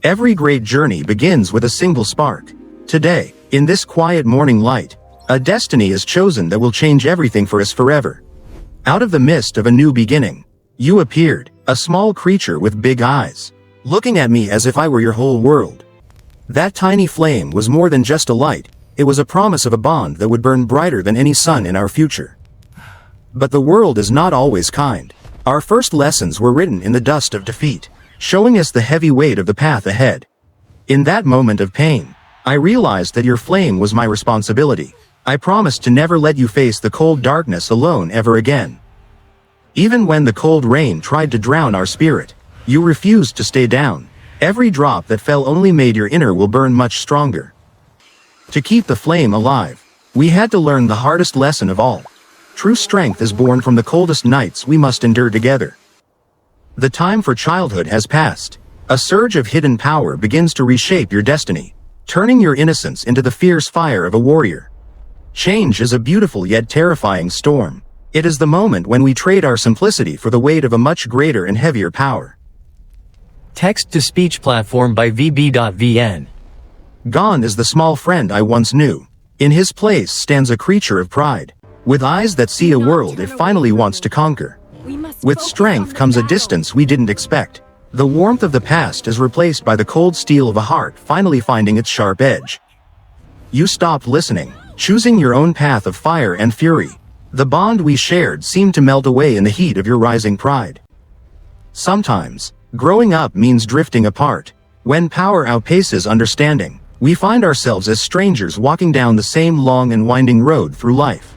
Every great journey begins with a single spark. Today, in this quiet morning light, a destiny is chosen that will change everything for us forever. Out of the mist of a new beginning, you appeared, a small creature with big eyes, looking at me as if I were your whole world. That tiny flame was more than just a light, it was a promise of a bond that would burn brighter than any sun in our future. But the world is not always kind. Our first lessons were written in the dust of defeat, showing us the heavy weight of the path ahead. In that moment of pain, I realized that your flame was my responsibility. I promised to never let you face the cold darkness alone ever again. Even when the cold rain tried to drown our spirit, you refused to stay down. Every drop that fell only made your inner will burn much stronger. To keep the flame alive, we had to learn the hardest lesson of all. True strength is born from the coldest nights we must endure together. The time for childhood has passed. A surge of hidden power begins to reshape your destiny, turning your innocence into the fierce fire of a warrior. Change is a beautiful yet terrifying storm. It is the moment when we trade our simplicity for the weight of a much greater and heavier power. Text-to-speech platform by VB.VN. Gone is the small friend I once knew. In his place stands a creature of pride, with eyes that see a world it finally wants to conquer. With strength comes a distance we didn't expect. The warmth of the past is replaced by the cold steel of a heart finally finding its sharp edge. You stopped listening, choosing your own path of fire and fury. The bond we shared seemed to melt away in the heat of your rising pride. Sometimes, growing up means drifting apart. When power outpaces understanding, we find ourselves as strangers walking down the same long and winding road through life.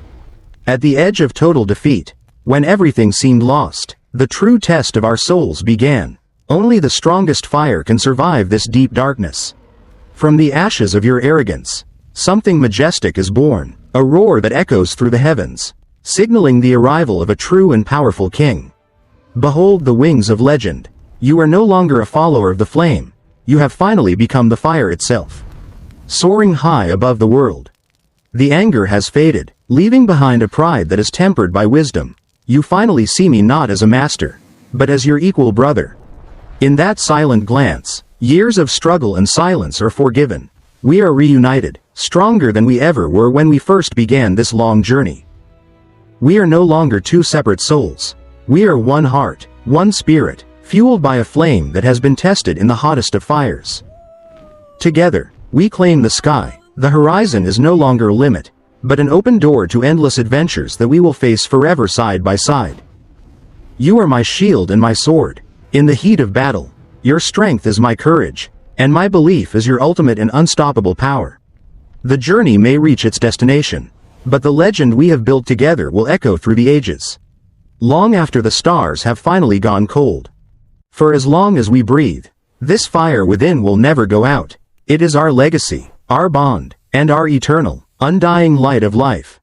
At the edge of total defeat, when everything seemed lost, the true test of our souls began. Only the strongest fire can survive this deep darkness. From the ashes of your arrogance, something majestic is born, a roar that echoes through the heavens, signaling the arrival of a true and powerful king. Behold the wings of legend. You are no longer a follower of the flame. You have finally become the fire itself. Soaring high above the world. The anger has faded, leaving behind a pride that is tempered by wisdom. You finally see me not as a master, but as your equal brother. In that silent glance, years of struggle and silence are forgiven. We are reunited, stronger than we ever were when we first began this long journey. We are no longer two separate souls. We are one heart, one spirit, fueled by a flame that has been tested in the hottest of fires. Together, we claim the sky. The horizon is no longer a limit, but an open door to endless adventures that we will face forever side by side. You are my shield and my sword. In the heat of battle, your strength is my courage, and my belief is your ultimate and unstoppable power. The journey may reach its destination, but the legend we have built together will echo through the ages. Long after the stars have finally gone cold. For as long as we breathe, this fire within will never go out. It is our legacy, our bond, and our eternal, undying light of life.